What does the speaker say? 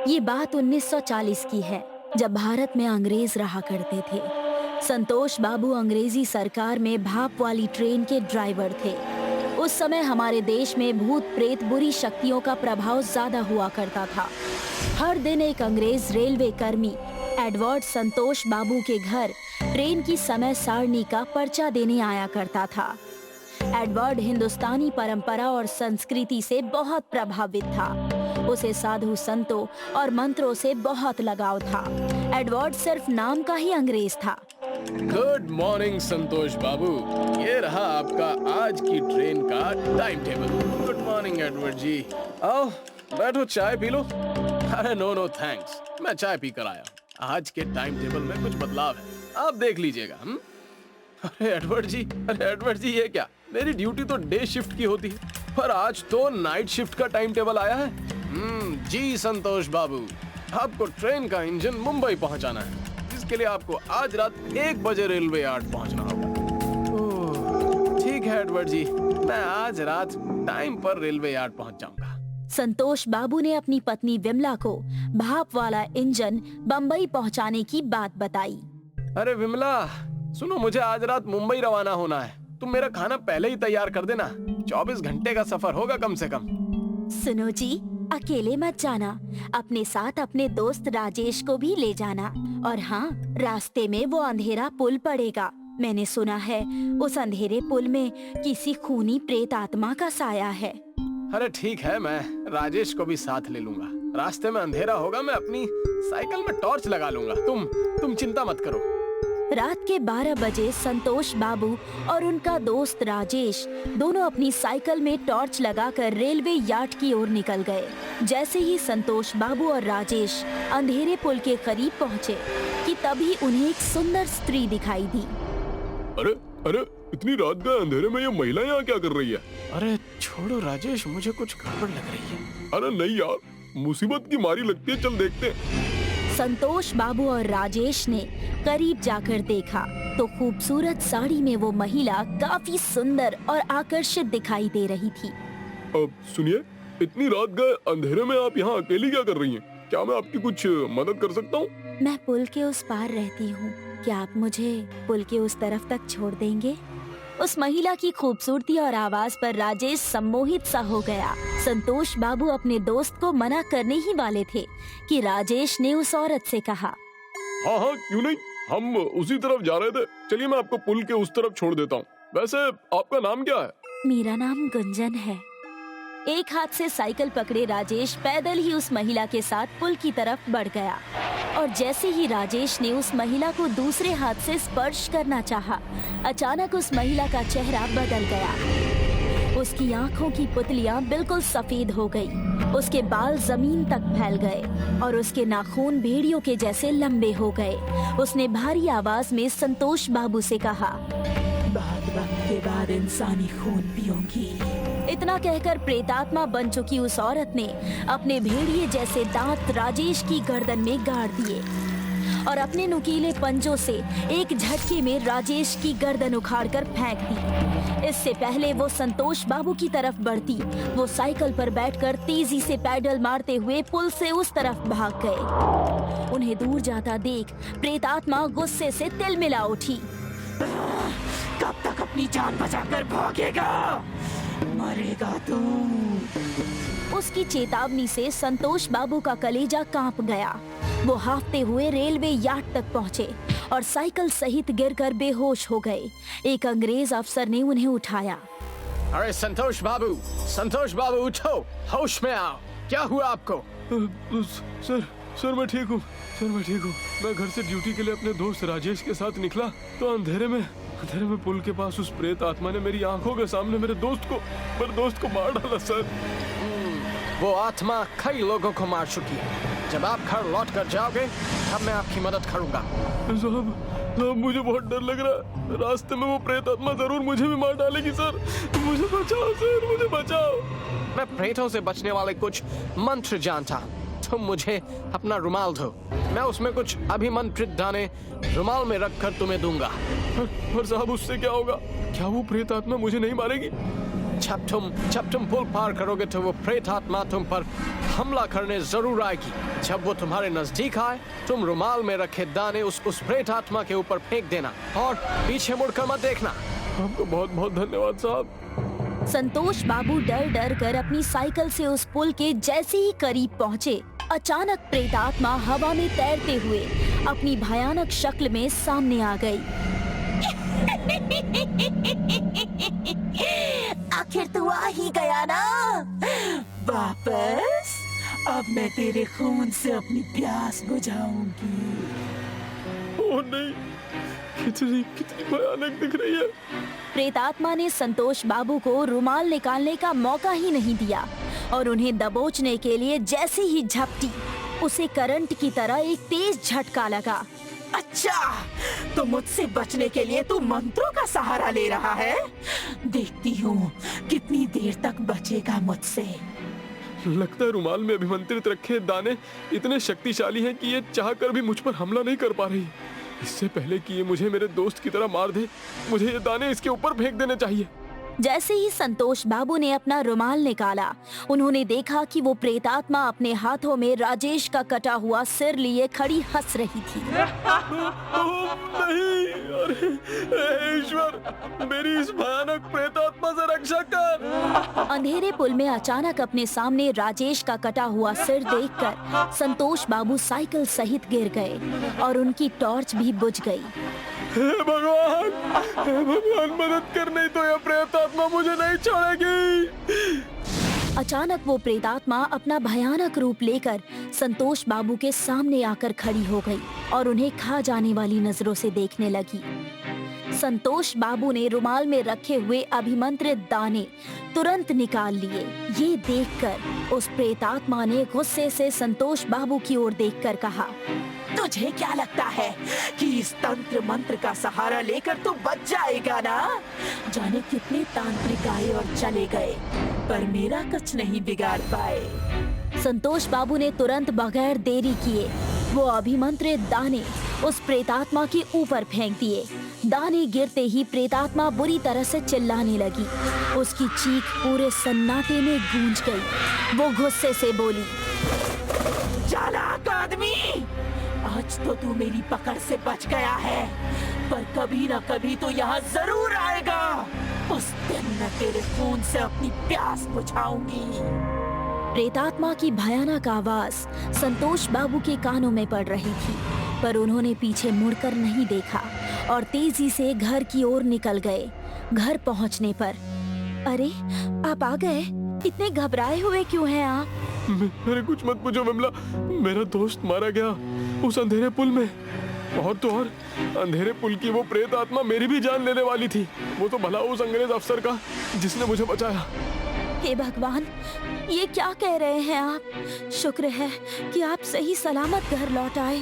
ये बात 1940 की है, जब भारत में अंग्रेज रहा करते थे। संतोष बाबू अंग्रेजी सरकार में भाप वाली ट्रेन के ड्राइवर थे। उस समय हमारे देश में भूत प्रेत बुरी शक्तियों का प्रभाव ज्यादा हुआ करता था। हर दिन एक अंग्रेज रेलवे कर्मी एडवर्ड संतोष बाबू के घर ट्रेन की समय सारणी का पर्चा देने आया करता था। एडवर्ड हिंदुस्तानी परंपरा और संस्कृति से बहुत प्रभावित था। उसे साधु संतों और मंत्रों से बहुत लगाव था। एडवर्ड सिर्फ नाम का ही अंग्रेज था। गुड मॉर्निंग संतोष बाबू, ये रहा आपका आज की ट्रेन का time table. Good morning Edward ji. आओ बैठो, चाय पी लो। अरे नो थैंक्स, मैं चाय पी कर आया। आज के टाइम टेबल में कुछ बदलाव है, आप देख लीजिएगा। अरे एडवर्ड जी ये क्या? मेरी ड्यूटी तो डे शिफ्ट की होती है, पर आज तो नाइट शिफ्ट का टाइम टेबल आया है। जी संतोष बाबू, आपको ट्रेन का इंजन मुंबई पहुंचाना है, जिसके लिए आपको आज रात 1 बजे रेलवे यार्ड पहुंचना होगा। ओह ठीक है एडवर्ड जी, मैं आज रात टाइम पर रेलवे यार्ड पहुंच जाऊंगा। संतोष बाबू ने अपनी पत्नी विमला को भाप वाला इंजन बम्बई पहुंचाने की बात बताई। अरे विमला सुनो, मुझे आज रात मुंबई रवाना होना है। तुम मेरा खाना पहले ही तैयार कर देना। 24 घंटे का सफर होगा कम से कम। सुनो जी, अकेले मत जाना, अपने साथ अपने दोस्त राजेश को भी ले जाना। और हाँ, रास्ते में वो अंधेरा पुल पड़ेगा। मैंने सुना है उस अंधेरे पुल में किसी खूनी प्रेत आत्मा का साया है। अरे ठीक है, मैं राजेश को भी साथ ले लूंगा। रास्ते में अंधेरा होगा, मैं अपनी साइकिल में टॉर्च लगा लूंगा। तुम चिंता मत करो। रात के 12 बजे संतोष बाबू और उनका दोस्त राजेश दोनों अपनी साइकिल में टॉर्च लगाकर रेलवे यार्ड की ओर निकल गए। जैसे ही संतोष बाबू और राजेश अंधेरे पुल के करीब पहुंचे कि तभी उन्हें एक सुंदर स्त्री दिखाई दी। अरे इतनी रात के अंधेरे में ये महिला यहाँ क्या कर रही है? अरे छोड़ो राजेश, मुझे कुछ गड़बड़ लग रही है। अरे नहीं यार, मुसीबत की मारी लगती है, चल देखते हैं। संतोष बाबू और राजेश ने करीब जाकर देखा तो खूबसूरत साड़ी में वो महिला काफी सुंदर और आकर्षित दिखाई दे रही थी। अब सुनिए, इतनी रात गए अंधेरे में आप यहाँ अकेली क्या कर रही हैं? क्या मैं आपकी कुछ मदद कर सकता हूँ? मैं पुल के उस पार रहती हूँ, क्या आप मुझे पुल के उस तरफ तक छोड़ देंगे? उस महिला की खूबसूरती और आवाज पर राजेश सम्मोहित सा हो गया। संतोष बाबू अपने दोस्त को मना करने ही वाले थे कि राजेश ने उस औरत से कहा, हाँ क्यों नहीं, हम उसी तरफ जा रहे थे। चलिए मैं आपको पुल के उस तरफ छोड़ देता हूँ। वैसे आपका नाम क्या है? मेरा नाम गुंजन है। एक हाथ से साइकिल पकड़े राजेश पैदल ही उस महिला के साथ पुल की तरफ बढ़ गया और जैसे ही राजेश ने उस महिला को दूसरे हाथ से स्पर्श करना चाहा, अचानक उस महिला का चेहरा बदल गया। उसकी आंखों की पुतलियां बिल्कुल सफेद हो गई, उसके बाल जमीन तक फैल गए और उसके नाखून भेड़ियों के जैसे लंबे हो गए। उसने भारी आवाज में संतोष बाबू से कहा, बहुत वक्त के बाद इंसानी खून पीऊंगी। इतना कहकर प्रेतात्मा बन चुकी उस औरत ने अपने भेड़िए जैसे दांत राजेश की गर्दन में गाड़ दिए और अपने नुकीले पंजों से एक झटके में राजेश की गर्दन उखाड़कर फेंक दी। इससे पहले वो संतोष बाबू की तरफ बढ़ती, वो साइकिल पर बैठकर तेजी से पैडल मारते हुए पुल से उस तरफ भाग गए। उन्हें दूर जाता देख प्रेतात्मा गुस्से से तिलमिला उठी। कब तक अपनी जान बचाकर भागेगा? मरेगा तू। उसकी चेतावनी से संतोष बाबू का कलेजा कांप गया। वो हाफते हुए रेलवे यार्ड तक पहुंचे और साइकिल सहित गिरकर बेहोश हो गए। एक अंग्रेज अफसर ने उन्हें उठाया। अरे संतोष बाबू उठो, होश में आओ। क्या हुआ आपको? सर मैं ठीक हूँ। मैं घर से ड्यूटी के लिए अपने दोस्त राजेश के साथ निकला तो अंधेरे में पुल के पास उस प्रेत आत्मा ने मेरी आंखों के सामने मेरे दोस्त को मार डाला सर। वो आत्मा कई लोगों को मार चुकी है। जब आप घर लौट कर जाओगे तब मैं आपकी मदद करूंगा। साहब मुझे बहुत डर लग रहा है। रास्ते में वो प्रेत आत्मा जरूर मुझे भी मार डालेगी सर। मुझे बचाओ सर, मुझे बचाओ। मैं प्रेतों से बचने वाले कुछ मंत्र जानता। तुम मुझे अपना रुमाल दो, मैं उसमें कुछ अभिमंत्रित दाने रुमाल में रखकर तुम्हें दूंगा। पर साहब उससे क्या होगा? क्या वो प्रेत आत्मा मुझे नहीं मारेगी? जब तुम पुल पार करोगे तो वो प्रेत आत्मा तुम पर हमला करने जरूर आएगी। जब वो तुम्हारे नजदीक आए तुम रुमाल में रखे दाने उस प्रेत आत्मा के ऊपर फेंक देना और पीछे मुड़कर मत देखना। आपको बहुत बहुत धन्यवाद साहब। संतोष बाबू डर डर कर अपनी साइकिल से उस पुल के जैसे ही करीब पहुँचे, अचानक प्रेतात्मा हवा में तैरते हुए अपनी भयानक शक्ल में सामने आ गई। आखिर तू आ ही गया ना वापस। अब मैं तेरे खून से अपनी प्यास बुझाऊंगी। ओह नहीं, कितनी कितनी भयानक दिख रही है। प्रेतात्मा ने संतोष बाबू को रुमाल निकालने का मौका ही नहीं दिया और उन्हें दबोचने के लिए जैसे ही झपटी, उसे करंट की तरह एक तेज झटका लगा। अच्छा, तो मुझसे बचने के लिए तू मंत्रों का सहारा ले रहा है। देखती हूँ कितनी देर तक बचेगा मुझसे। लगता है रुमाल में अभिमंत्रित रखे दाने इतने शक्तिशाली हैं कि ये चाहकर भी मुझ पर हमला नहीं कर पा रही। इससे पहले कि ये मुझे मेरे दोस्त की तरह मार दे, मुझे ये दाने इसके ऊपर फेंक देने चाहिए। जैसे ही संतोष बाबू ने अपना रुमाल निकाला, उन्होंने देखा कि वो प्रेतात्मा अपने हाथों में राजेश का कटा हुआ सिर लिए खड़ी हंस रही थी। नहीं, अरे ईश्वर, मेरी इस भयानक प्रेतात्मा से रक्षा कर। अंधेरे पुल में अचानक अपने सामने राजेश का कटा हुआ सिर देखकर संतोष बाबू साइकिल सहित गिर गए और उनकी टॉर्च भी बुझ गई। हे भगवान मदद कर, नहीं तो यह प्रेतात्मा मुझे नहीं छोड़ेगी। अचानक वो प्रेतात्मा अपना भयानक रूप लेकर संतोष बाबू के सामने आकर खड़ी हो गई और उन्हें खा जाने वाली नजरों से देखने लगी। संतोष बाबू ने रुमाल में रखे हुए अभिमंत्रित दाने तुरंत निकाल लिए। ये देखकर उस प्रेतात्मा ने गुस्से से संतोष बाबू की ओर देखकर कहा, तुझे क्या लगता है कि इस तंत्र मंत्र का सहारा लेकर तू बच जाएगा ना? जाने कितने तांत्रिक आए और चले गए, पर मेरा कुछ नहीं बिगाड़ पाए। संतोष बाबू ने तुरंत बगैर देरी किए वो अभिमंत्रित दाने उस प्रेतात्मा के ऊपर फेंक दिए। दाने गिरते ही प्रेतात्मा बुरी तरह से चिल्लाने लगी। उसकी चीख पूरे सन्नाटे में गूंज गई। वो गुस्से से बोली, चालाक आदमी, आज तो तू मेरी पकड़ से बच गया है, पर कभी न कभी तो यहाँ जरूर आएगा। उस दिन मैं तेरे खून से अपनी प्यास बुझाऊंगी। प्रेतात्मा की भयानक आवाज संतोष बाबू के कानों में पड़ रही थी, पर उन्होंने पीछे मुड़कर नहीं देखा और तेजी से घर की ओर निकल गए। घर पहुंचने पर, अरे आप आ गए, इतने घबराए हुए क्यों हैं आप? मेरे कुछ मत पूछो विमला, मेरा दोस्त मारा गया उस अंधेरे पुल में। और तो और अंधेरे पुल की वो प्रेत आत्मा मेरी भी जान लेने वाली थी। वो तो भला उस अंग्रेज अफसर का जिसने मुझे बचाया। हे भगवान, ये क्या कह रहे हैं आप? शुक्र है कि आप सही सलामत घर लौट आए।